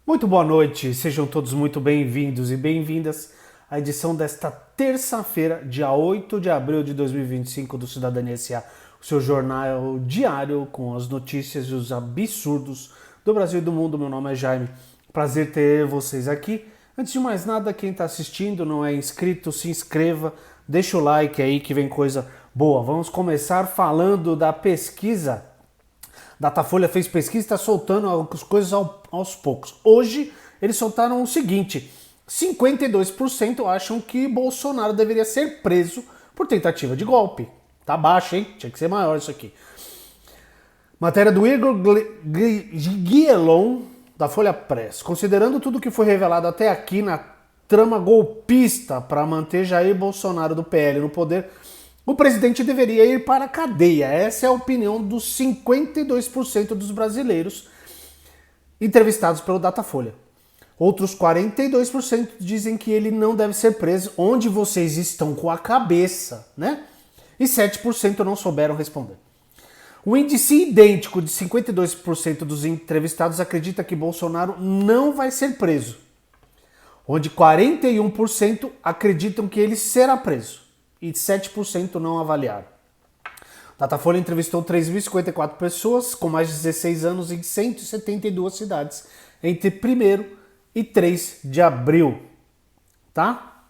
Muito boa noite, sejam todos muito bem-vindos e bem-vindas à edição desta terça-feira, dia 8 de abril de 2025 do Cidadania S.A., o seu jornal diário com as notícias e os absurdos do Brasil e do mundo. Meu nome é Jaime, prazer ter vocês aqui. Antes de mais nada, quem está assistindo não é inscrito, se inscreva, deixa o like aí que vem coisa boa. Vamos começar falando da pesquisa. Datafolha fez pesquisa e está soltando as coisas aos poucos. Hoje, eles soltaram o seguinte: 52% acham que Bolsonaro deveria ser preso por tentativa de golpe. Tá baixo, hein? Tinha que ser maior isso aqui. Matéria do Igor Guielon, da Folha Press. Considerando tudo que foi revelado até aqui na trama golpista para manter Jair Bolsonaro do PL no poder, o presidente deveria ir para a cadeia. Essa é a opinião dos 52% dos brasileiros entrevistados pelo Datafolha. Outros 42% dizem que ele não deve ser preso. Onde vocês estão com a cabeça, né? E 7% não souberam responder. O índice idêntico de 52% dos entrevistados acredita que Bolsonaro não vai ser preso, onde 41% acreditam que ele será preso e 7% não avaliaram. Datafolha entrevistou 3.054 pessoas com mais de 16 anos em 172 cidades entre 1º e 3 de abril. Tá?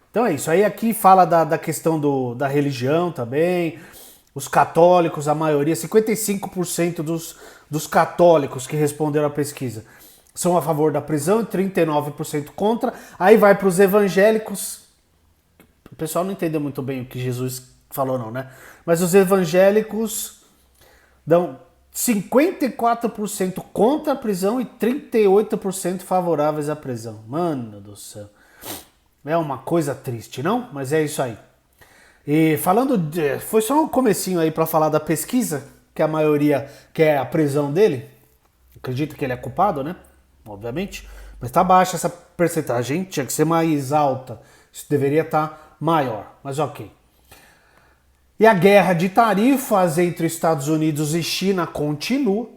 Então é isso. Aí aqui fala da questão da religião também. Os católicos, a maioria, 55% dos católicos que responderam à pesquisa são a favor da prisão e 39% contra. Aí vai para os evangélicos. O pessoal não entendeu muito bem o que Jesus falou não, né? Mas os evangélicos dão 54% contra a prisão e 38% favoráveis à prisão. Mano do céu. É uma coisa triste, não? Mas é isso aí. E falando foi só um comecinho aí para falar da pesquisa, que a maioria quer a prisão dele. Acredito que ele é culpado, né? Obviamente. Mas tá baixa essa percentagem, tinha que ser mais alta. Isso deveria estar maior, mas ok. E a guerra de tarifas entre Estados Unidos e China continua.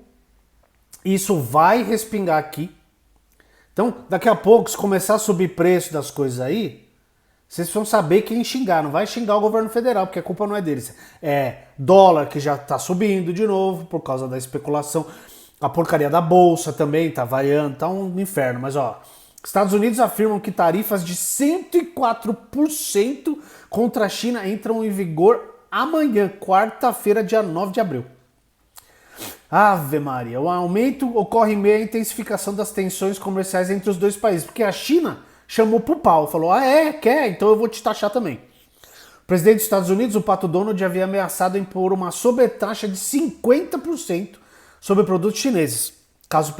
Isso vai respingar aqui. Então, daqui a pouco, se começar a subir preço das coisas aí, vocês vão saber quem xingar. Não vai xingar o governo federal, porque a culpa não é deles. É dólar que já está subindo de novo por causa da especulação. A porcaria da bolsa também está variando, tá um inferno. Mas ó, Estados Unidos afirmam que tarifas de 104% contra a China entram em vigor amanhã, quarta-feira, dia 9 de abril. Ave Maria, o aumento ocorre em meio à intensificação das tensões comerciais entre os dois países, porque a China chamou pro pau, falou, quer? Então eu vou te taxar também. O presidente dos Estados Unidos, o Pato Donald, havia ameaçado impor uma sobretaxa de 50% sobre produtos chineses, caso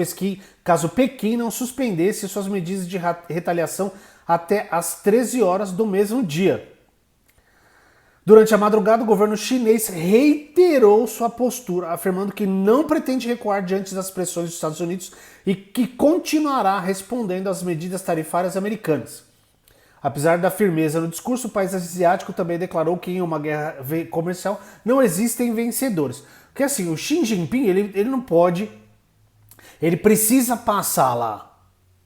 Pequim não suspendesse suas medidas de retaliação até às 13 horas do mesmo dia. Durante a madrugada, o governo chinês reiterou sua postura, afirmando que não pretende recuar diante das pressões dos Estados Unidos e que continuará respondendo às medidas tarifárias americanas. Apesar da firmeza no discurso, o país asiático também declarou que em uma guerra comercial não existem vencedores. Porque assim, o Xi Jinping, ele não pode, ele precisa passar lá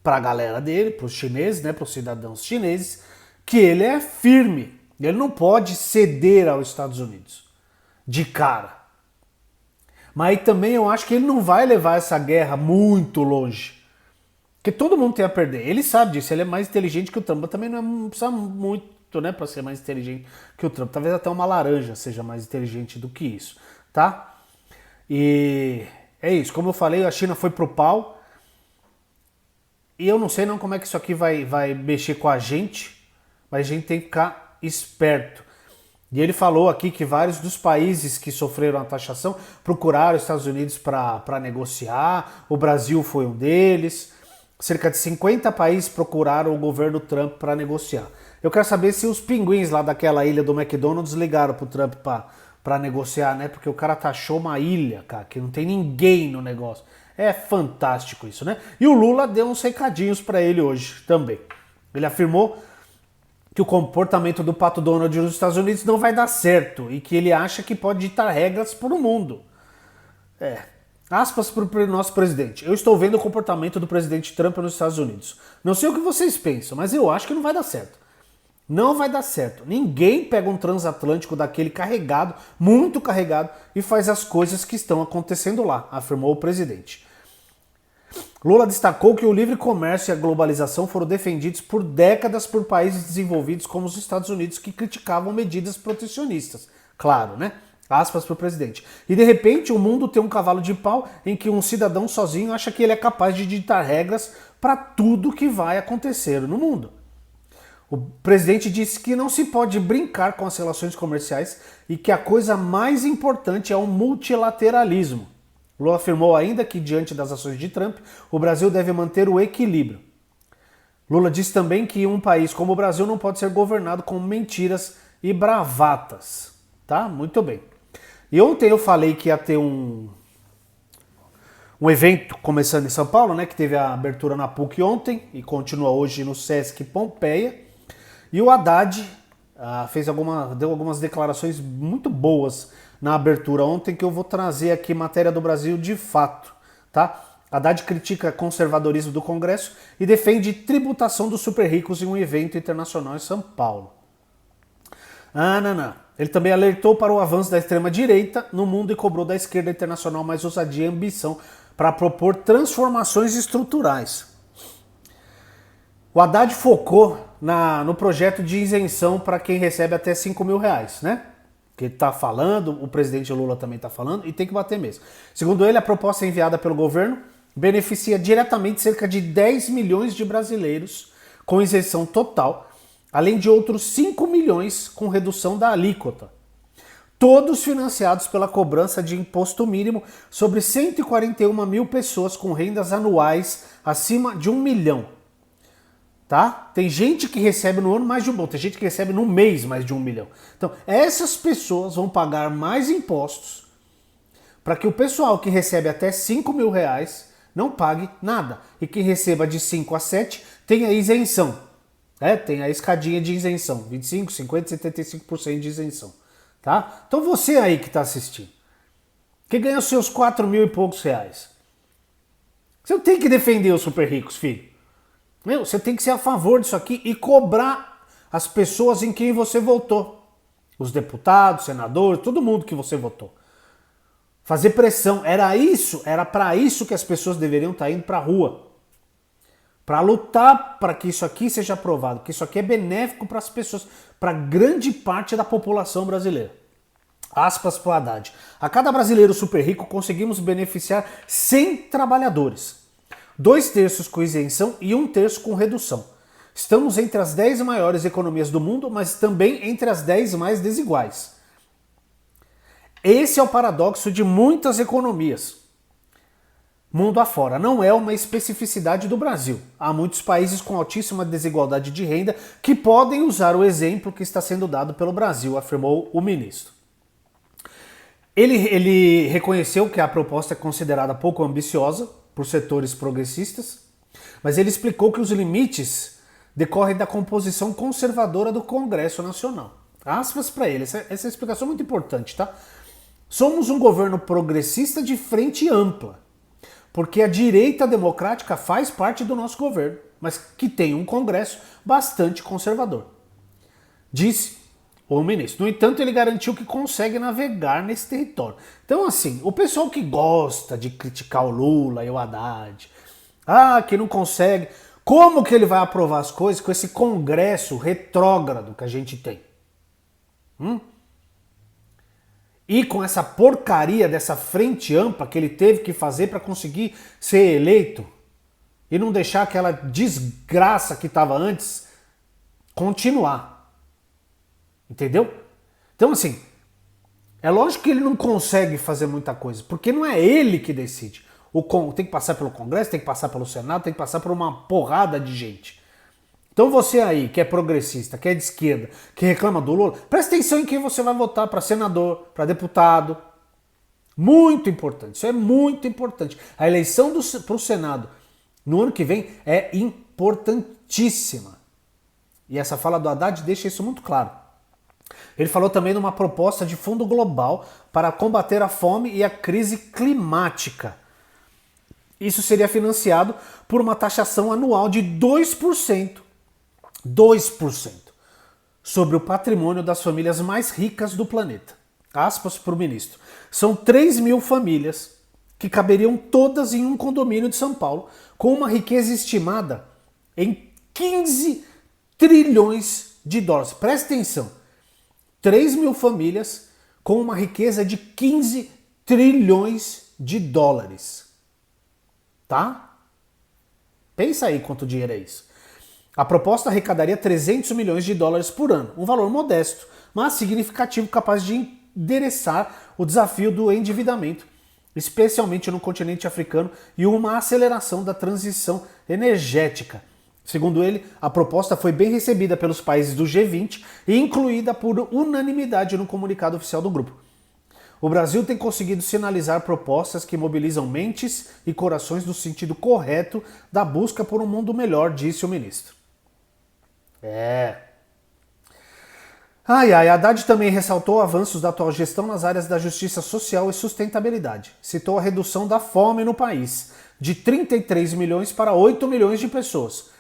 para a galera dele, para os chineses, né, para os cidadãos chineses, que ele é firme. Ele não pode ceder aos Estados Unidos de cara. Mas aí também eu acho que ele não vai levar essa guerra muito longe. Porque todo mundo tem a perder. Ele sabe disso, ele é mais inteligente que o Trump. Mas também não precisa muito, né, para ser mais inteligente que o Trump. Talvez até uma laranja seja mais inteligente do que isso, tá? E é isso. Como eu falei, a China foi pro pau. E eu não sei não como é que isso aqui vai mexer com a gente. Mas a gente tem que ficar esperto. E ele falou aqui que vários dos países que sofreram a taxação procuraram os Estados Unidos para negociar, o Brasil foi um deles. Cerca de 50 países procuraram o governo Trump para negociar. Eu quero saber se os pinguins lá daquela ilha do McDonald's ligaram pro Trump para negociar, né? Porque o cara taxou uma ilha, cara, que não tem ninguém no negócio. É fantástico isso, né? E o Lula deu uns recadinhos para ele hoje também. Ele afirmou que o comportamento do Pato Donald nos Estados Unidos não vai dar certo e que ele acha que pode ditar regras para o mundo. Aspas para o nosso presidente. Eu estou vendo o comportamento do presidente Trump nos Estados Unidos. Não sei o que vocês pensam, mas eu acho que não vai dar certo. Não vai dar certo. Ninguém pega um transatlântico daquele carregado, muito carregado, e faz as coisas que estão acontecendo lá, afirmou o presidente. Lula destacou que o livre comércio e a globalização foram defendidos por décadas por países desenvolvidos como os Estados Unidos, que criticavam medidas protecionistas. Claro, né? Aspas para o presidente. E de repente o mundo tem um cavalo de pau em que um cidadão sozinho acha que ele é capaz de ditar regras para tudo que vai acontecer no mundo. O presidente disse que não se pode brincar com as relações comerciais e que a coisa mais importante é o multilateralismo. Lula afirmou ainda que, diante das ações de Trump, o Brasil deve manter o equilíbrio. Lula disse também que um país como o Brasil não pode ser governado com mentiras e bravatas. Tá? Muito bem. E ontem eu falei que ia ter um evento começando em São Paulo, né, que teve a abertura na PUC ontem e continua hoje no Sesc Pompeia. E o Haddad deu algumas declarações muito boas na abertura ontem, que eu vou trazer aqui matéria do Brasil de fato. Tá? Haddad critica conservadorismo do Congresso e defende tributação dos super ricos em um evento internacional em São Paulo. Não. Ele também alertou para o avanço da extrema-direita no mundo e cobrou da esquerda internacional mais ousadia e ambição para propor transformações estruturais. O Haddad focou no projeto de isenção para quem recebe até 5 mil reais, né? Que ele está falando, o presidente Lula também está falando, e tem que bater mesmo. Segundo ele, a proposta enviada pelo governo beneficia diretamente cerca de 10 milhões de brasileiros com isenção total, além de outros 5 milhões com redução da alíquota. Todos financiados pela cobrança de imposto mínimo sobre 141 mil pessoas com rendas anuais acima de 1 milhão. Tá? Tem gente que recebe no ano mais de 1 milhão, tem gente que recebe no mês mais de 1 milhão. Então, essas pessoas vão pagar mais impostos para que o pessoal que recebe até 5 mil reais não pague nada. E quem receba de 5 a 7 tenha isenção. Tem a escadinha de isenção, 25, 50, 75% de isenção. Tá? Então você aí que está assistindo, que ganha os seus 4 mil e poucos reais, você não tem que defender os super ricos, filho. Você tem que ser a favor disso aqui e cobrar as pessoas em quem você votou. Os deputados, senadores, todo mundo que você votou. Fazer pressão. Era para isso que as pessoas deveriam estar indo para a rua. Para lutar para que isso aqui seja aprovado, que isso aqui é benéfico para as pessoas, para grande parte da população brasileira. Aspas para o Haddad. A cada brasileiro super rico conseguimos beneficiar 100 trabalhadores. 2/3 com isenção e 1/3 com redução. Estamos entre as 10 maiores economias do mundo, mas também entre as 10 mais desiguais. Esse é o paradoxo de muitas economias. Mundo afora, não é uma especificidade do Brasil. Há muitos países com altíssima desigualdade de renda que podem usar o exemplo que está sendo dado pelo Brasil, afirmou o ministro. Ele reconheceu que a proposta é considerada pouco ambiciosa por setores progressistas, mas ele explicou que os limites decorrem da composição conservadora do Congresso Nacional. Aspas para ele, essa explicação é muito importante, tá? Somos um governo progressista de frente ampla, porque a direita democrática faz parte do nosso governo, mas que tem um Congresso bastante conservador, disse o ministro. No entanto, ele garantiu que consegue navegar nesse território. Então, assim, o pessoal que gosta de criticar o Lula e o Haddad, que não consegue, como que ele vai aprovar as coisas com esse Congresso retrógrado que a gente tem? E com essa porcaria dessa frente ampla que ele teve que fazer para conseguir ser eleito e não deixar aquela desgraça que estava antes continuar. Entendeu? Então, assim, é lógico que ele não consegue fazer muita coisa, porque não é ele que decide. Tem que passar pelo Congresso, tem que passar pelo Senado, tem que passar por uma porrada de gente. Então você aí, que é progressista, que é de esquerda, que reclama do Lula, presta atenção em quem você vai votar para senador, para deputado. Muito importante, isso é muito importante. A eleição para o Senado no ano que vem é importantíssima. E essa fala do Haddad deixa isso muito claro. Ele falou também numa proposta de fundo global para combater a fome e a crise climática. Isso seria financiado por uma taxação anual de 2%. 2% sobre o patrimônio das famílias mais ricas do planeta. Aspas para o ministro. São 3 mil famílias que caberiam todas em um condomínio de São Paulo, com uma riqueza estimada em 15 trilhões de dólares. Presta atenção. 3 mil famílias com uma riqueza de 15 trilhões de dólares. Tá? Pensa aí quanto dinheiro é isso. A proposta arrecadaria 300 milhões de dólares por ano, um valor modesto, mas significativo, capaz de endereçar o desafio do endividamento, especialmente no continente africano, e uma aceleração da transição energética. Segundo ele, a proposta foi bem recebida pelos países do G20 e incluída por unanimidade no comunicado oficial do grupo. O Brasil tem conseguido sinalizar propostas que mobilizam mentes e corações no sentido correto da busca por um mundo melhor, disse o ministro. Haddad também ressaltou avanços da atual gestão nas áreas da justiça social e sustentabilidade. Citou a redução da fome no país, de 33 milhões para 8 milhões de pessoas,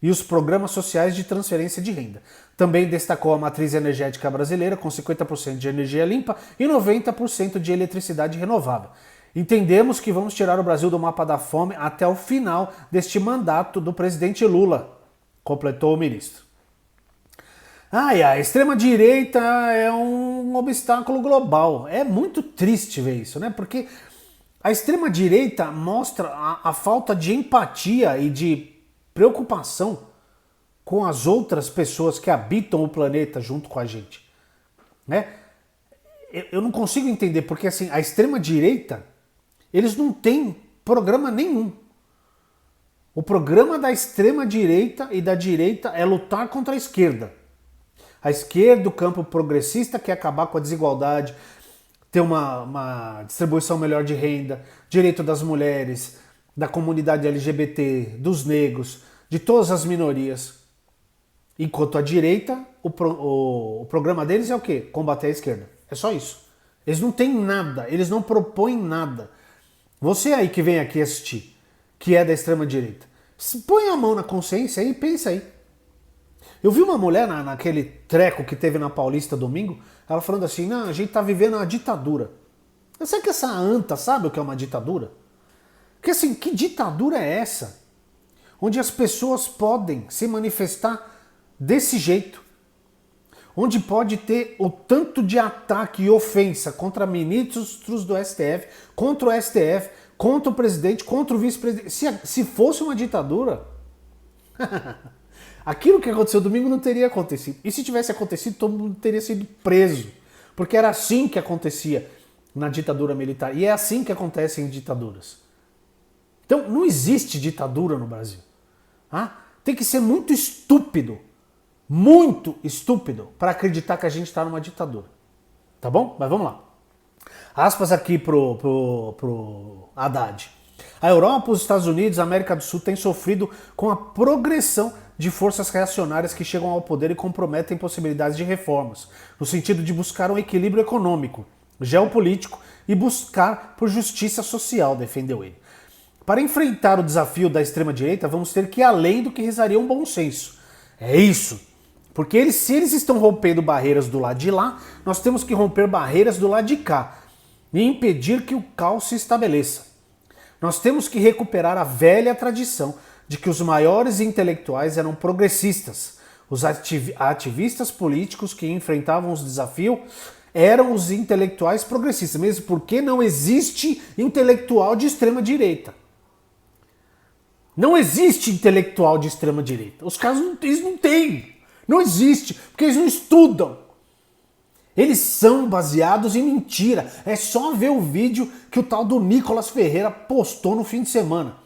e os programas sociais de transferência de renda. Também destacou a matriz energética brasileira, com 50% de energia limpa e 90% de eletricidade renovável. Entendemos que vamos tirar o Brasil do mapa da fome até o final deste mandato do presidente Lula, completou o ministro. A extrema-direita é um obstáculo global. É muito triste ver isso, né? Porque a extrema-direita mostra a falta de empatia e de preocupação com as outras pessoas que habitam o planeta junto com a gente, né? Eu não consigo entender, porque assim, a extrema-direita, eles não têm programa nenhum. O programa da extrema-direita e da direita é lutar contra a esquerda. A esquerda, o campo progressista, quer acabar com a desigualdade, ter uma distribuição melhor de renda, direito das mulheres, da comunidade LGBT, dos negros, de todas as minorias. Enquanto a direita, o programa deles é o quê? Combater a esquerda. É só isso. Eles não têm nada, eles não propõem nada. Você aí que vem aqui assistir, que é da extrema direita, põe a mão na consciência e pensa aí. Eu vi uma mulher naquele treco que teve na Paulista domingo, ela falando assim, não, a gente tá vivendo uma ditadura. Eu sei que essa anta sabe o que é uma ditadura? Porque assim, que ditadura é essa? Onde as pessoas podem se manifestar desse jeito. Onde pode ter o tanto de ataque e ofensa contra ministros do STF, contra o STF, contra o presidente, contra o vice-presidente. Se fosse uma ditadura... Aquilo que aconteceu domingo não teria acontecido. E se tivesse acontecido, todo mundo teria sido preso. Porque era assim que acontecia na ditadura militar. E é assim que acontece em ditaduras. Então, não existe ditadura no Brasil. Tem que ser muito estúpido para acreditar que a gente está numa ditadura. Tá bom? Mas vamos lá. Aspas aqui pro Haddad. A Europa, os Estados Unidos, a América do Sul têm sofrido com a progressão de forças reacionárias que chegam ao poder e comprometem possibilidades de reformas, no sentido de buscar um equilíbrio econômico, geopolítico e buscar por justiça social, defendeu ele. Para enfrentar o desafio da extrema-direita, vamos ter que ir além do que rezaria um bom senso. É isso. Porque se eles estão rompendo barreiras do lado de lá, nós temos que romper barreiras do lado de cá e impedir que o caos se estabeleça. Nós temos que recuperar a velha tradição de que os maiores intelectuais eram progressistas. Os ativistas políticos que enfrentavam os desafios eram os intelectuais progressistas, mesmo porque não existe intelectual de extrema direita. Não existe intelectual de extrema direita. Os caras eles não têm. Não existe, porque eles não estudam. Eles são baseados em mentira. É só ver o vídeo que o tal do Nicolas Ferreira postou no fim de semana.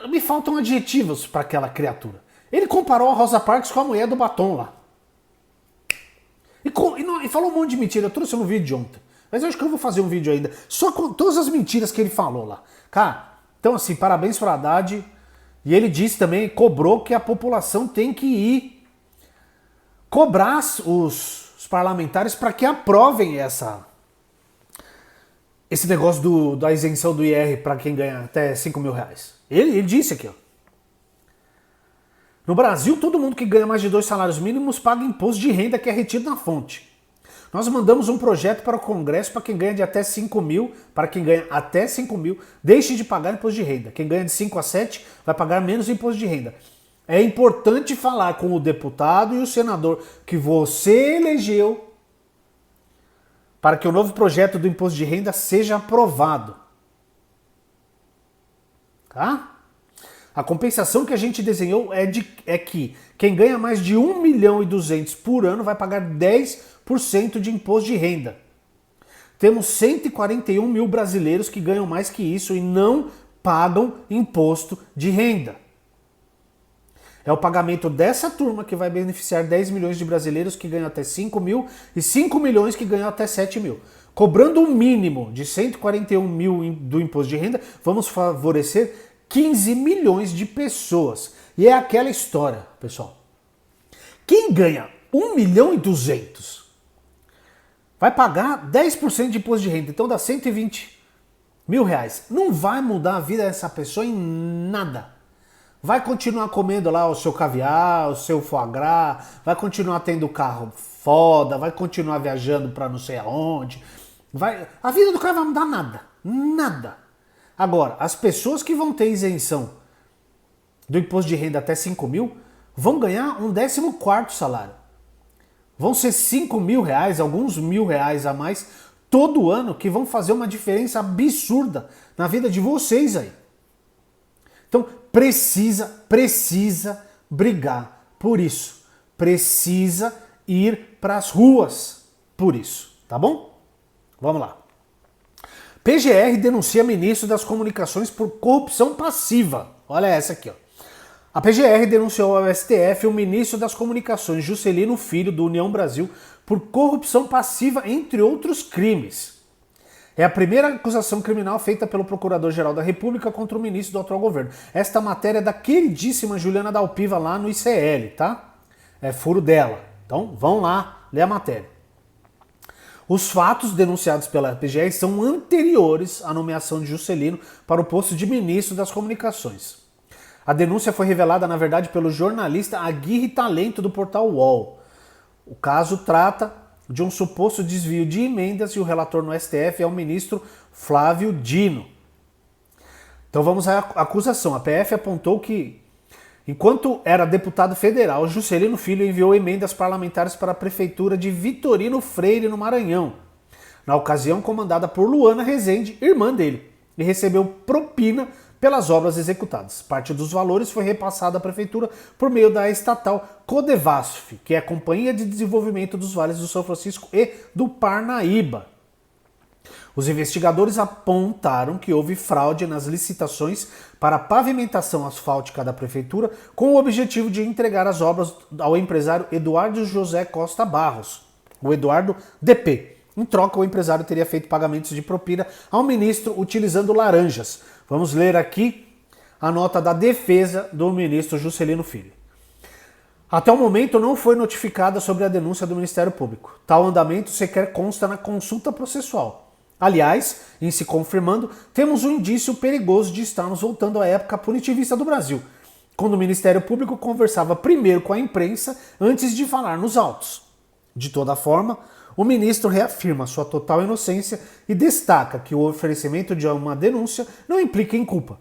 Me faltam adjetivos para aquela criatura. Ele comparou a Rosa Parks com a mulher do batom lá. E falou um monte de mentira. Eu trouxe no vídeo de ontem. Mas eu acho que eu vou fazer um vídeo ainda. Só com todas as mentiras que ele falou lá. Cara, então assim, parabéns para Haddad. E ele disse também, cobrou que a população tem que ir cobrar os parlamentares para que aprovem esse negócio da isenção do IR para quem ganha até 5 mil reais. Ele disse aqui, ó. No Brasil, todo mundo que ganha mais de 2 salários mínimos paga imposto de renda que é retido na fonte. Nós mandamos um projeto para o Congresso para quem ganha de até 5 mil, para quem ganha até 5 mil, deixe de pagar imposto de renda. Quem ganha de 5 a 7 vai pagar menos imposto de renda. É importante falar com o deputado e o senador que você elegeu para que o novo projeto do imposto de renda seja aprovado. Tá? A compensação que a gente desenhou é que quem ganha mais de 1 milhão e 200 por ano vai pagar 10% de imposto de renda. Temos 141 mil brasileiros que ganham mais que isso e não pagam imposto de renda. É o pagamento dessa turma que vai beneficiar 10 milhões de brasileiros que ganham até 5 mil e 5 milhões que ganham até 7 mil. Cobrando um mínimo de 141 mil do imposto de renda, vamos favorecer 15 milhões de pessoas. E é aquela história, pessoal. Quem ganha 1 milhão e 200 vai pagar 10% de imposto de renda, então dá 120 mil reais. Não vai mudar a vida dessa pessoa em nada. Vai continuar comendo lá o seu caviar, o seu foie gras, vai continuar tendo carro foda, vai continuar viajando para não sei aonde. A vida do cara vai mudar nada. Nada. Agora, as pessoas que vão ter isenção do imposto de renda até 5 mil vão ganhar um 14º salário. Vão ser 5 mil reais, alguns mil reais a mais todo ano que vão fazer uma diferença absurda na vida de vocês aí. Então, precisa brigar por isso. Precisa ir para as ruas por isso, tá bom? Vamos lá. PGR denuncia ministro das Comunicações por corrupção passiva. Olha essa aqui, ó. A PGR denunciou ao STF o ministro das Comunicações, Juscelino Filho, do União Brasil, por corrupção passiva, entre outros crimes. É a primeira acusação criminal feita pelo Procurador-Geral da República contra o ministro do atual governo. Esta matéria é da queridíssima Juliana Dalpiva lá no ICL, tá? É furo dela. Então, vão lá ler a matéria. Os fatos denunciados pela PGR são anteriores à nomeação de Juscelino para o posto de ministro das Comunicações. A denúncia foi revelada, na verdade, pelo jornalista Aguirre Talento do portal UOL. O caso trata de um suposto desvio de emendas e o relator no STF é o ministro Flávio Dino. Então vamos à acusação. A PF apontou que, enquanto era deputado federal, Juscelino Filho enviou emendas parlamentares para a prefeitura de Vitorino Freire, no Maranhão, na ocasião comandada por Luana Rezende, irmã dele, e recebeu propina pelas obras executadas. Parte dos valores foi repassada à prefeitura por meio da estatal Codevasf, que é a Companhia de Desenvolvimento dos Vales do São Francisco e do Parnaíba. Os investigadores apontaram que houve fraude nas licitações para a pavimentação asfáltica da prefeitura com o objetivo de entregar as obras ao empresário Eduardo José Costa Barros, o Eduardo DP. Em troca, o empresário teria feito pagamentos de propina ao ministro utilizando laranjas. Vamos ler aqui a nota da defesa do ministro Juscelino Filho. Até o momento não foi notificada sobre a denúncia do Ministério Público. Tal andamento sequer consta na consulta processual. Aliás, em se confirmando, temos um indício perigoso de estarmos voltando à época punitivista do Brasil, quando o Ministério Público conversava primeiro com a imprensa antes de falar nos autos. De toda forma, o ministro reafirma sua total inocência e destaca que o oferecimento de uma denúncia não implica em culpa,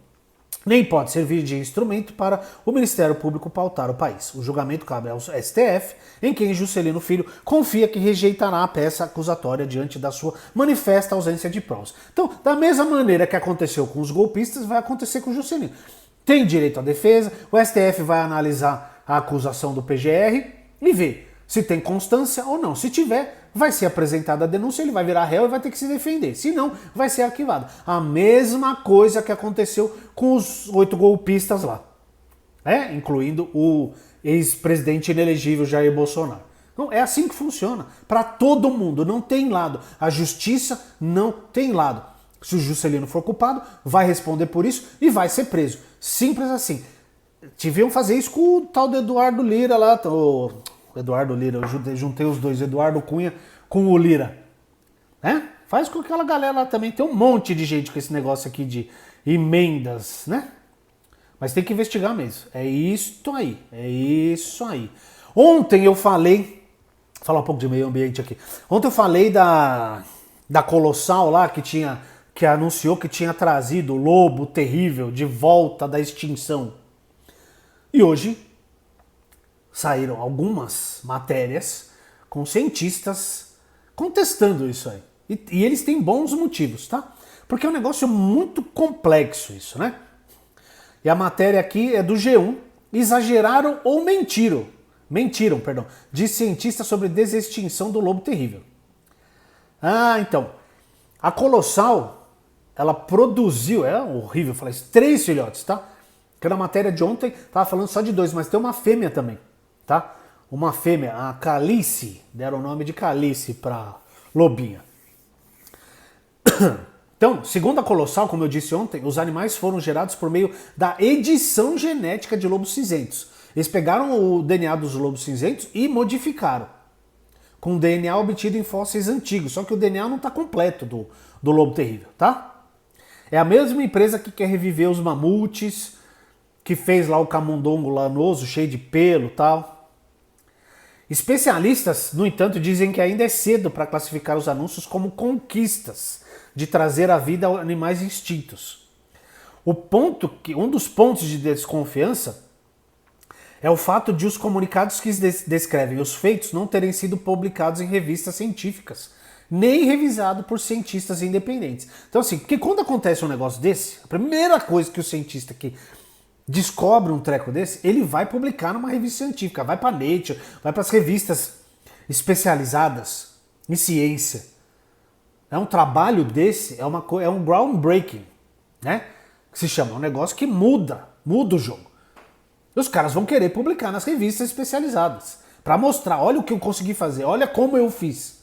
nem pode servir de instrumento para o Ministério Público pautar o país. O julgamento cabe ao STF, em quem Juscelino Filho confia que rejeitará a peça acusatória diante da sua manifesta ausência de provas. Então, da mesma maneira que aconteceu com os golpistas, vai acontecer com o Juscelino. Tem direito à defesa, o STF vai analisar a acusação do PGR e ver se tem constância ou não. Se tiver, vai ser apresentada a denúncia, ele vai virar réu e vai ter que se defender. Se não, vai ser arquivado. A mesma coisa que aconteceu com os 8 golpistas lá, incluindo o ex-presidente inelegível Jair Bolsonaro. Então, é assim que funciona. Para todo mundo, não tem lado. A justiça não tem lado. Se o Juscelino for culpado, vai responder por isso e vai ser preso. Simples assim. Deviam fazer isso com o tal do Eduardo Lira lá, Eduardo Lira, eu juntei os dois, Eduardo Cunha com o Lira. Né? Faz com que aquela galera lá também, tem um monte de gente com esse negócio aqui de emendas, né? Mas tem que investigar mesmo. É isso aí, é isso aí. Ontem eu falei, vou falar um pouco de meio ambiente aqui. Ontem eu falei da Colossal lá, que anunciou que tinha trazido o lobo terrível de volta da extinção. E hoje saíram algumas matérias com cientistas contestando isso aí. E eles têm bons motivos, tá? Porque é um negócio muito complexo isso, né? E a matéria aqui é do G1. Exageraram ou mentiram? Mentiram, perdão. Diz cientista sobre desextinção do lobo terrível. Ah, então. A Colossal, ela produziu, é horrível falar isso, 3 filhotes, tá? Porque na matéria de ontem, tava falando só de 2, mas tem uma fêmea também, tá? Uma fêmea, a Calice, deram o nome de Calice pra lobinha. Então, segundo a Colossal, como eu disse ontem, os animais foram gerados por meio da edição genética de lobos cinzentos. Eles pegaram o DNA dos lobos cinzentos e modificaram, com DNA obtido em fósseis antigos, só que o DNA não está completo do lobo terrível, tá? É a mesma empresa que quer reviver os mamutes, que fez lá o camundongo lanoso, cheio de pelo e tal. Especialistas, no entanto, dizem que ainda é cedo para classificar os anúncios como conquistas de trazer à vida animais extintos. Um dos pontos de desconfiança é o fato de os comunicados que descrevem os feitos não terem sido publicados em revistas científicas, nem revisados por cientistas independentes. Então assim, porque quando acontece um negócio desse, a primeira coisa que o cientista que descobre um treco desse, ele vai publicar numa revista científica, vai para Nature, vai para as revistas especializadas em ciência. É um trabalho desse, é um groundbreaking, né? Que se chama, um negócio que muda o jogo. E os caras vão querer publicar nas revistas especializadas para mostrar, olha o que eu consegui fazer, olha como eu fiz.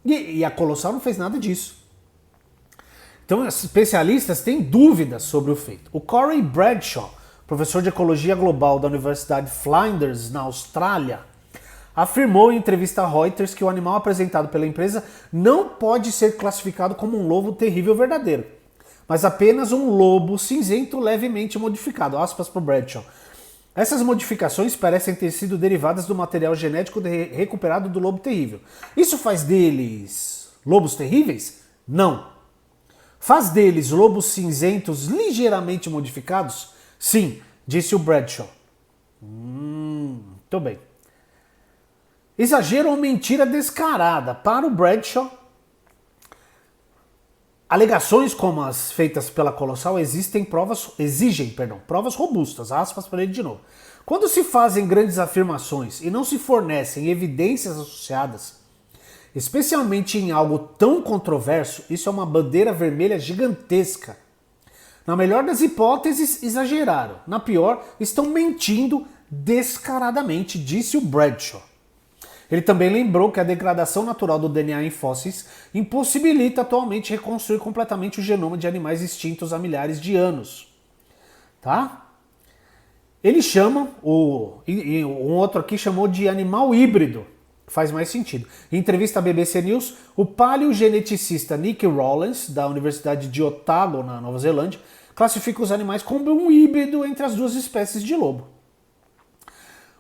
E a Colossal não fez nada disso. Então, os especialistas têm dúvidas sobre o feito. O Corey Bradshaw, professor de Ecologia Global da Universidade Flinders, na Austrália, afirmou em entrevista a Reuters que o animal apresentado pela empresa não pode ser classificado como um lobo terrível verdadeiro, mas apenas um lobo cinzento levemente modificado. Aspas para o Bradshaw. Essas modificações parecem ter sido derivadas do material genético recuperado do lobo terrível. Isso faz deles lobos terríveis? Não. Faz deles lobos cinzentos ligeiramente modificados? Sim, disse o Bradshaw. Muito bem. Exagero ou mentira descarada? Para o Bradshaw, alegações como as feitas pela Colossal exigem provas robustas, aspas para ele de novo. Quando se fazem grandes afirmações e não se fornecem evidências associadas, especialmente em algo tão controverso, isso é uma bandeira vermelha gigantesca. Na melhor das hipóteses, exageraram. Na pior, estão mentindo descaradamente, disse o Bradshaw. Ele também lembrou que a degradação natural do DNA em fósseis impossibilita atualmente reconstruir completamente o genoma de animais extintos há milhares de anos. Tá? Ele chama, um outro aqui chamou de animal híbrido, que faz mais sentido. Em entrevista à BBC News, o paleogeneticista Nick Rawlins, da Universidade de Otago, na Nova Zelândia, classifica os animais como um híbrido entre as duas espécies de lobo.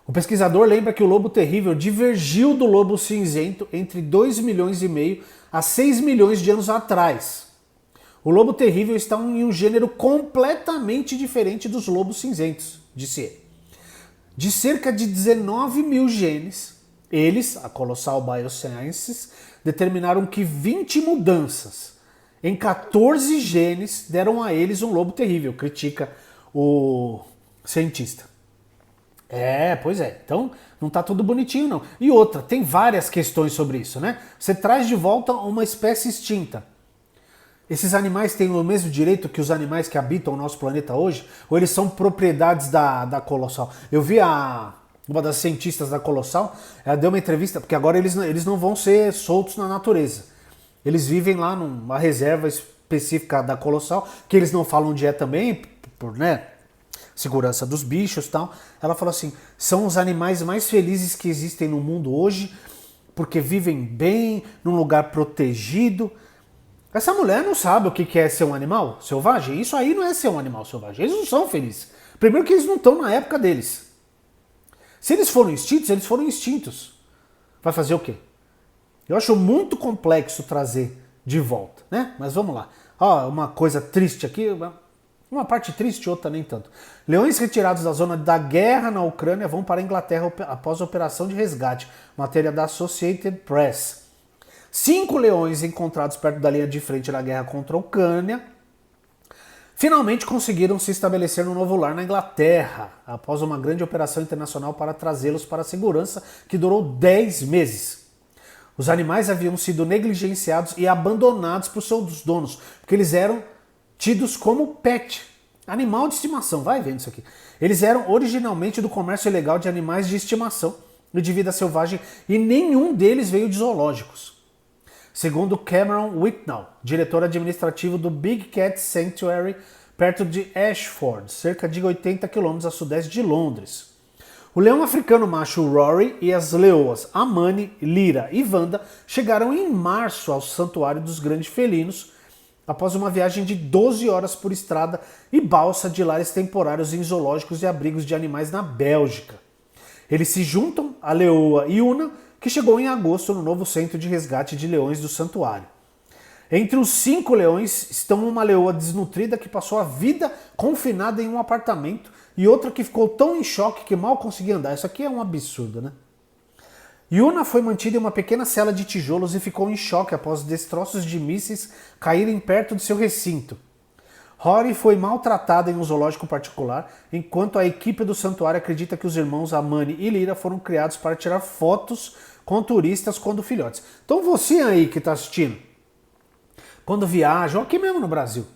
O pesquisador lembra que o lobo terrível divergiu do lobo cinzento entre 2,5 milhões a 6 milhões de anos atrás. O lobo terrível está em um gênero completamente diferente dos lobos cinzentos, disse ele. De cerca de 19 mil genes, eles, a Colossal Biosciences, determinaram que 20 mudanças em 14 genes deram a eles um lobo terrível, critica o cientista. Pois é. Então, não tá tudo bonitinho, não. E outra, tem várias questões sobre isso, né? Você traz de volta uma espécie extinta. Esses animais têm o mesmo direito que os animais que habitam o nosso planeta hoje? Ou eles são propriedades da Colossal? Eu vi uma das cientistas da Colossal, ela deu uma entrevista, porque agora eles não vão ser soltos na natureza. Eles vivem lá numa reserva específica da Colossal, que eles não falam onde é também, né? segurança dos bichos e tal. Ela falou assim, são os animais mais felizes que existem no mundo hoje, porque vivem bem, num lugar protegido. Essa mulher não sabe o que é ser um animal selvagem. Isso aí não é ser um animal selvagem. Eles não são felizes. Primeiro que eles não estão na época deles. Se eles foram extintos, eles foram extintos. Vai fazer o quê? Eu acho muito complexo trazer de volta, né? Mas vamos lá. Ó, uma coisa triste aqui, uma parte triste, outra nem tanto. Leões retirados da zona da guerra na Ucrânia vão para a Inglaterra após a operação de resgate. Matéria da Associated Press. 5 leões encontrados perto da linha de frente da guerra contra a Ucrânia finalmente conseguiram se estabelecer no novo lar na Inglaterra, após uma grande operação internacional para trazê-los para a segurança que durou 10 meses. Os animais haviam sido negligenciados e abandonados por seus donos, porque eles eram tidos como pet, animal de estimação, vai vendo isso aqui. Eles eram originalmente do comércio ilegal de animais de estimação e de vida selvagem e nenhum deles veio de zoológicos. Segundo Cameron Whitnall, diretor administrativo do Big Cat Sanctuary, perto de Ashford, cerca de 80 km a sudeste de Londres. O leão africano macho Rory e as leoas Amani, Lyra e Wanda chegaram em março ao Santuário dos Grandes Felinos, após uma viagem de 12 horas por estrada e balsa de lares temporários em zoológicos e abrigos de animais na Bélgica. Eles se juntam à leoa Yuna, que chegou em agosto no novo centro de resgate de leões do santuário. Entre os 5 leões estão uma leoa desnutrida que passou a vida confinada em um apartamento e outra que ficou tão em choque que mal conseguia andar. Isso aqui é um absurdo, né? Yuna foi mantida em uma pequena cela de tijolos e ficou em choque após destroços de mísseis caírem perto de seu recinto. Rory foi maltratada em um zoológico particular, enquanto a equipe do santuário acredita que os irmãos Amani e Lyra foram criados para tirar fotos com turistas quando filhotes. Então você aí que está assistindo, quando viaja, ou aqui mesmo no Brasil,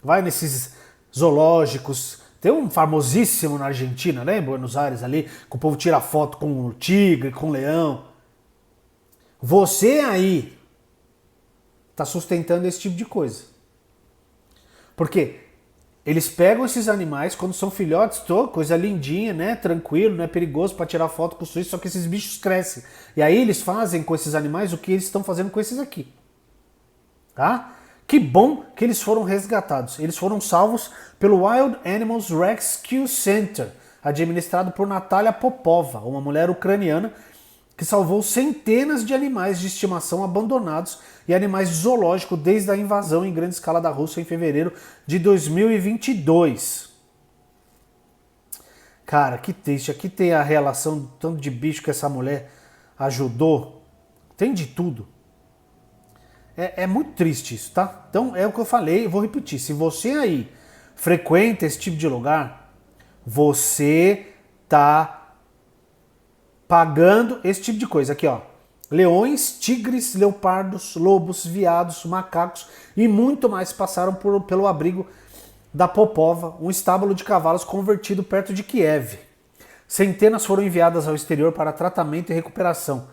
vai nesses zoológicos, tem um famosíssimo na Argentina, né, em Buenos Aires ali, que o povo tira foto com o tigre, com o leão. Você aí está sustentando esse tipo de coisa. Porque eles pegam esses animais quando são filhotes, coisa lindinha, né? Tranquilo, não é perigoso para tirar foto com os turistas, só que esses bichos crescem. E aí eles fazem com esses animais o que eles estão fazendo com esses aqui. Tá? Que bom que eles foram resgatados. Eles foram salvos pelo Wild Animals Rescue Center, administrado por Natalia Popova, uma mulher ucraniana que salvou centenas de animais de estimação abandonados e animais de zoológico desde a invasão em grande escala da Rússia em fevereiro de 2022. Cara, que triste. Aqui tem a relação do tanto de bicho que essa mulher ajudou. Tem de tudo. É muito triste isso, tá? Então é o que eu falei, eu vou repetir. Se você aí frequenta esse tipo de lugar, você tá pagando esse tipo de coisa. Aqui, ó. Leões, tigres, leopardos, lobos, veados, macacos e muito mais passaram pelo abrigo da Popova, um estábulo de cavalos convertido perto de Kiev. Centenas foram enviadas ao exterior para tratamento e recuperação.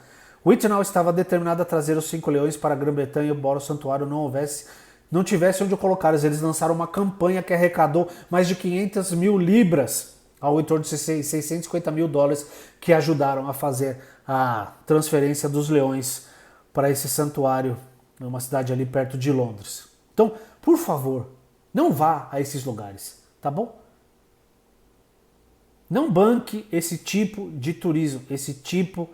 Whitnall estava determinado a trazer os 5 leões para a Grã-Bretanha, embora o santuário não tivesse onde colocá-los. Eles lançaram uma campanha que arrecadou mais de 500 mil libras, ao em torno de 650 mil dólares, que ajudaram a fazer a transferência dos leões para esse santuário, numa cidade ali perto de Londres. Então, por favor, não vá a esses lugares, tá bom? Não banque esse tipo de turismo, esse tipo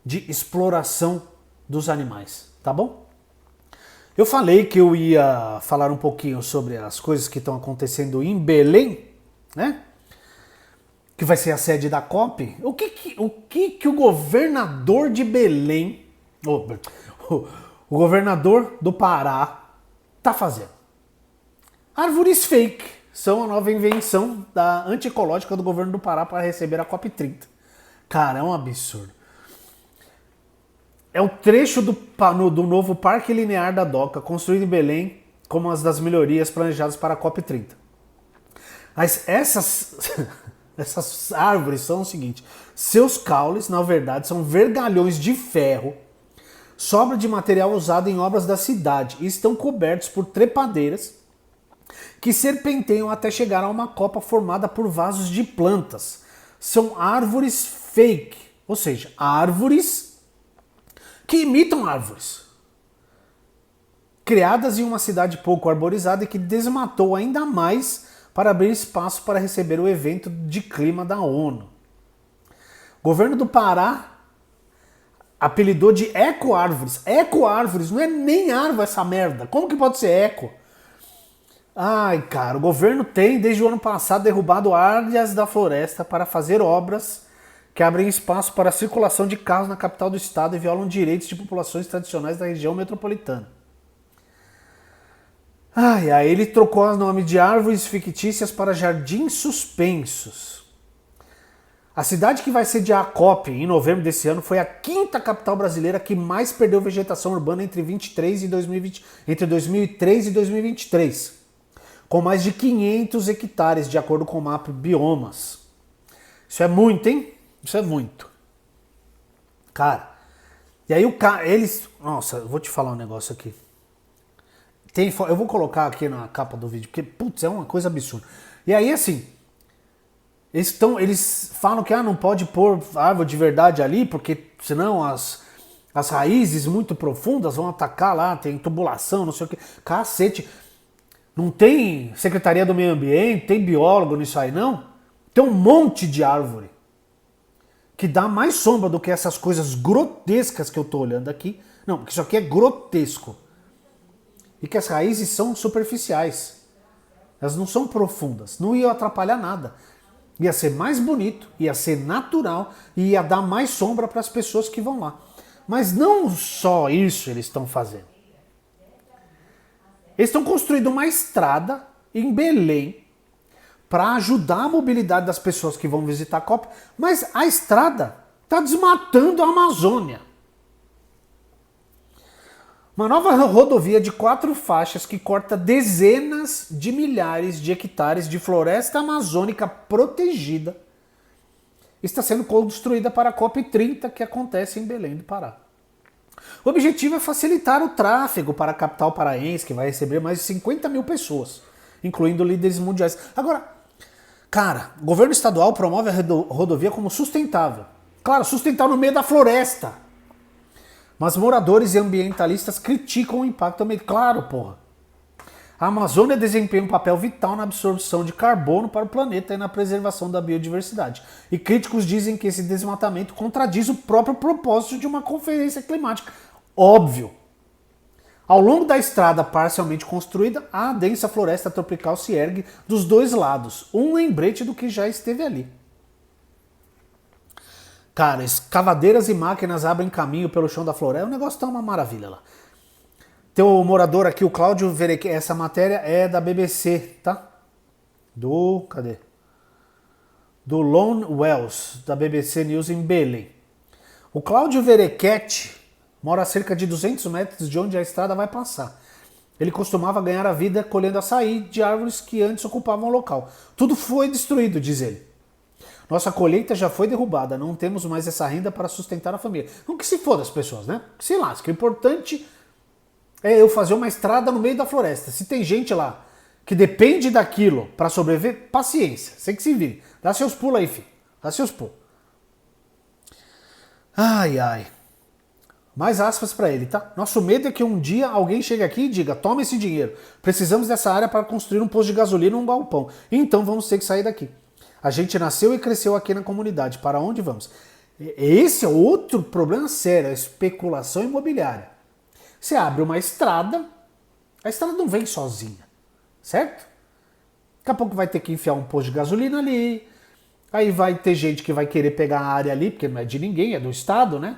de exploração dos animais, tá bom? Eu falei que eu ia falar um pouquinho sobre as coisas que estão acontecendo em Belém, né? Que vai ser a sede da COP. O que o governador de Belém, o governador do Pará, tá fazendo? Árvores fake são a nova invenção da antiecológica do governo do Pará para receber a COP 30. Cara, é um absurdo. É um trecho do novo Parque Linear da Doca, construído em Belém, como as das melhorias planejadas para a COP 30. Mas essas árvores são o seguinte: seus caules, na verdade, são vergalhões de ferro, sobra de material usado em obras da cidade, e estão cobertos por trepadeiras que serpenteiam até chegar a uma copa formada por vasos de plantas. São árvores fake, ou seja, árvores que imitam árvores. Criadas em uma cidade pouco arborizada e que desmatou ainda mais para abrir espaço para receber o evento de clima da ONU. O governo do Pará apelidou de eco-árvores. Eco-árvores, não é nem árvore essa merda. Como que pode ser eco? Ai, cara, o governo tem, desde o ano passado, derrubado áreas da floresta para fazer obras que abrem espaço para a circulação de carros na capital do estado e violam direitos de populações tradicionais da região metropolitana. Ai, ele trocou o nome de árvores fictícias para jardins suspensos. A cidade que vai sediar a COP em novembro desse ano foi a quinta capital brasileira que mais perdeu vegetação urbana entre 2003 e 2023, com mais de 500 hectares, de acordo com o mapa Biomas. Isso é muito, hein? Isso é muito. Cara, e aí eles... Nossa, eu vou te falar um negócio aqui. Eu vou colocar aqui na capa do vídeo, porque, putz, é uma coisa absurda. E aí, assim... Eles falam que não pode pôr árvore de verdade ali, porque senão as raízes muito profundas vão atacar lá, tem tubulação, não sei o que. Cacete, não tem Secretaria do Meio Ambiente, tem biólogo nisso aí não? Tem um monte de árvore que dá mais sombra do que essas coisas grotescas que eu tô olhando aqui. Não, porque isso aqui é grotesco. E que as raízes são superficiais. Elas não são profundas, não iam atrapalhar nada. Ia ser mais bonito, ia ser natural e ia dar mais sombra para as pessoas que vão lá. Mas não só isso eles estão fazendo. Eles estão construindo uma estrada em Belém para ajudar a mobilidade das pessoas que vão visitar a COP, mas a estrada está desmatando a Amazônia. Uma nova rodovia de 4 faixas que corta dezenas de milhares de hectares de floresta amazônica protegida está sendo construída para a COP30 que acontece em Belém do Pará. O objetivo é facilitar o tráfego para a capital paraense, que vai receber mais de 50 mil pessoas, incluindo líderes mundiais. Agora, cara, o governo estadual promove a rodovia como sustentável. Claro, sustentável no meio da floresta. Mas moradores e ambientalistas criticam o impacto ambiental. Claro, porra. A Amazônia desempenha um papel vital na absorção de carbono para o planeta e na preservação da biodiversidade. E críticos dizem que esse desmatamento contradiz o próprio propósito de uma conferência climática. Óbvio. Ao longo da estrada parcialmente construída, a densa floresta tropical se ergue dos dois lados. Um lembrete do que já esteve ali. Cara, escavadeiras e máquinas abrem caminho pelo chão da floresta. O negócio tá uma maravilha lá. Tem o morador aqui, o Cláudio Verequete. Essa matéria é da BBC, tá? Cadê? Do Lone Wells, da BBC News em Belém. O Cláudio Verequete mora a cerca de 200 metros de onde a estrada vai passar. Ele costumava ganhar a vida colhendo açaí de árvores que antes ocupavam o local. Tudo foi destruído, diz ele. Nossa colheita já foi derrubada, não temos mais essa renda para sustentar a família. Não que se foda as pessoas, né? Que se lasque. O importante é eu fazer uma estrada no meio da floresta. Se tem gente lá que depende daquilo para sobreviver, paciência. Você que se vire. Dá seus pulos aí, filho. Dá seus pulos. Ai. Mais aspas para ele, tá? Nosso medo é que um dia alguém chegue aqui e diga: toma esse dinheiro. Precisamos dessa área para construir um posto de gasolina ou um galpão. Então vamos ter que sair daqui. A gente nasceu e cresceu aqui na comunidade. Para onde vamos? Esse é outro problema sério, a especulação imobiliária. Você abre uma estrada, a estrada não vem sozinha, certo? Daqui a pouco vai ter que enfiar um posto de gasolina ali, aí vai ter gente que vai querer pegar a área ali, porque não é de ninguém, é do Estado, né?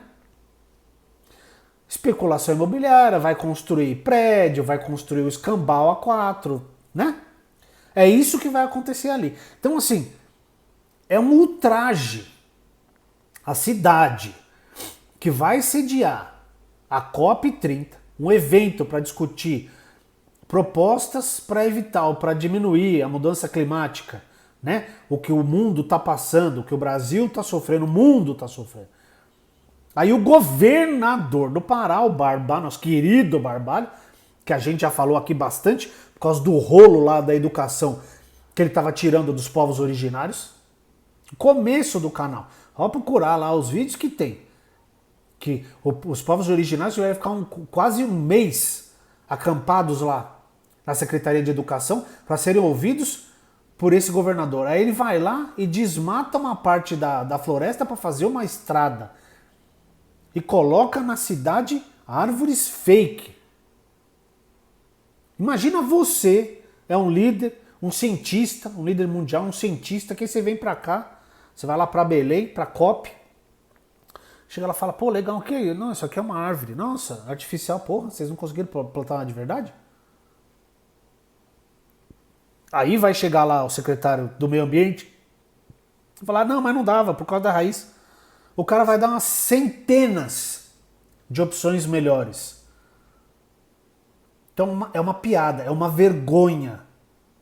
Especulação imobiliária, vai construir prédio, vai construir o escambau A4, né? É isso que vai acontecer ali. Então, assim... é um ultraje à cidade que vai sediar a COP30, um evento para discutir propostas para evitar ou para diminuir a mudança climática, né? O que o mundo está passando, o que o Brasil está sofrendo, o mundo está sofrendo. Aí o governador do Pará, o Barbalho, nosso querido Barbalho, que a gente já falou aqui bastante, causa do rolo lá da educação que ele estava tirando dos povos originários. Começo do canal. Vamos procurar lá os vídeos que tem. Que os povos originários vão ficar quase um mês acampados lá na Secretaria de Educação para serem ouvidos por esse governador. Aí ele vai lá e desmata uma parte da floresta para fazer uma estrada. E coloca na cidade árvores fake. Imagina você, é um líder, um cientista, um líder mundial, um cientista, que você vem para cá, você vai lá para Belém, para COP, chega lá e fala, pô, legal, o que? Não, isso aqui é uma árvore. Nossa, artificial, porra, vocês não conseguiram plantar uma de verdade? Aí vai chegar lá o secretário do meio ambiente e falar, não, mas não dava, por causa da raiz. O cara vai dar umas centenas de opções melhores. Então é uma piada, é uma vergonha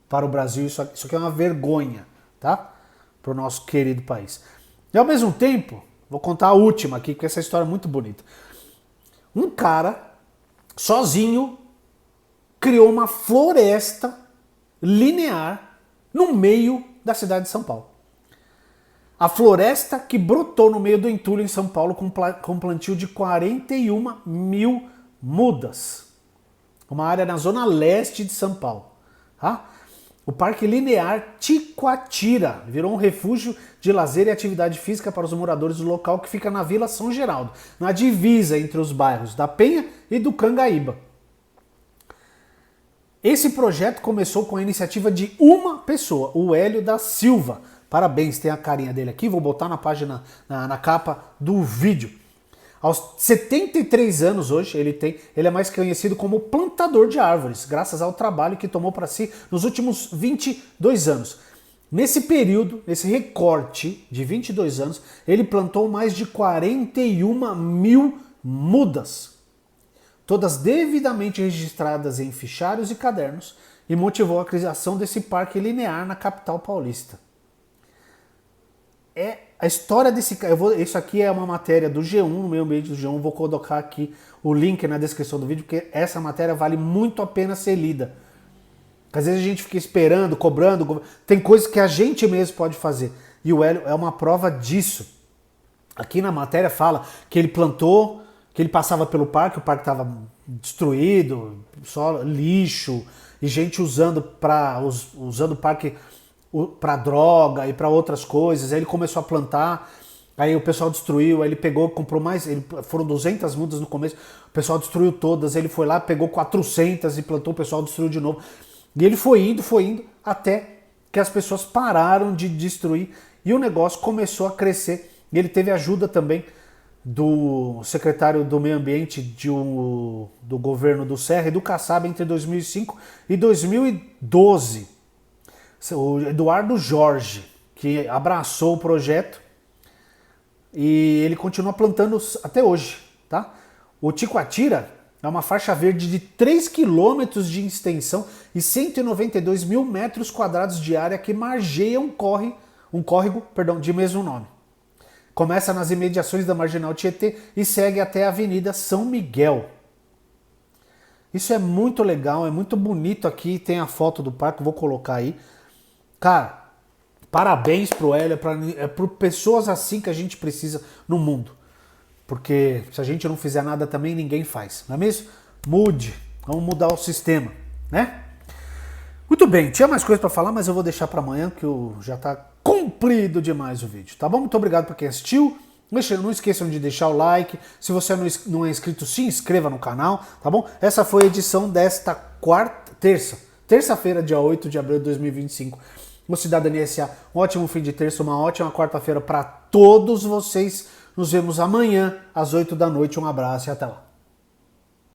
para o Brasil, isso aqui é uma vergonha, tá? Para o nosso querido país. E ao mesmo tempo, vou contar a última aqui, porque essa história é muito bonita. Um cara, sozinho, criou uma floresta linear no meio da cidade de São Paulo. A floresta que brotou no meio do entulho em São Paulo com plantio de 41 mil mudas. Uma área na zona leste de São Paulo. Tá? O Parque Linear Ticoatira virou um refúgio de lazer e atividade física para os moradores do local, que fica na Vila São Geraldo, na divisa entre os bairros da Penha e do Cangaíba. Esse projeto começou com a iniciativa de uma pessoa, o Hélio da Silva. Parabéns, tem a carinha dele aqui, vou botar na página, na capa do vídeo. Aos 73 anos hoje ele é mais conhecido como plantador de árvores, graças ao trabalho que tomou para si nos últimos 22 anos. Nesse período, nesse recorte de 22 anos, ele plantou mais de 41 mil mudas, todas devidamente registradas em fichários e cadernos, e motivou a criação desse parque linear na capital paulista. É a história desse cara. Isso aqui é uma matéria do G1, no meio ambiente do G1, vou colocar aqui o link na descrição do vídeo, porque essa matéria vale muito a pena ser lida. Às vezes a gente fica esperando, cobrando, tem coisas que a gente mesmo pode fazer. E o Hélio é uma prova disso. Aqui na matéria fala que ele plantou, que ele passava pelo parque, o parque estava destruído, só lixo, e gente usando o parque para droga e para outras coisas. Aí ele começou a plantar, aí o pessoal destruiu, aí ele pegou, comprou mais, foram 200 mudas no começo, o pessoal destruiu todas, ele foi lá, pegou 400 e plantou, o pessoal destruiu de novo. E ele foi indo, até que as pessoas pararam de destruir e o negócio começou a crescer. E ele teve ajuda também do secretário do Meio Ambiente do governo do Serra e do Kassab entre 2005 e 2012. O Eduardo Jorge, que abraçou o projeto e ele continua plantando até hoje. Tá? O Ticoatira é uma faixa verde de 3 quilômetros de extensão e 192 mil metros quadrados de área que margeia um córrego de mesmo nome. Começa nas imediações da Marginal Tietê e segue até a Avenida São Miguel. Isso é muito legal, é muito bonito aqui, tem a foto do parque, vou colocar aí. Cara, parabéns pro Hélio, é por pessoas assim que a gente precisa no mundo. Porque se a gente não fizer nada também, ninguém faz, não é mesmo? Mude, vamos mudar o sistema, né? Muito bem, tinha mais coisa para falar, mas eu vou deixar para amanhã, que já tá comprido demais o vídeo, tá bom? Muito obrigado por quem assistiu. Não esqueçam de deixar o like. Se você não é inscrito, se inscreva no canal, tá bom? Essa foi a edição desta terça-feira, dia 8 de abril de 2025. O Cidadania SA, um ótimo fim de terça, uma ótima quarta-feira para todos vocês. Nos vemos amanhã, às 8 da noite. Um abraço e até lá.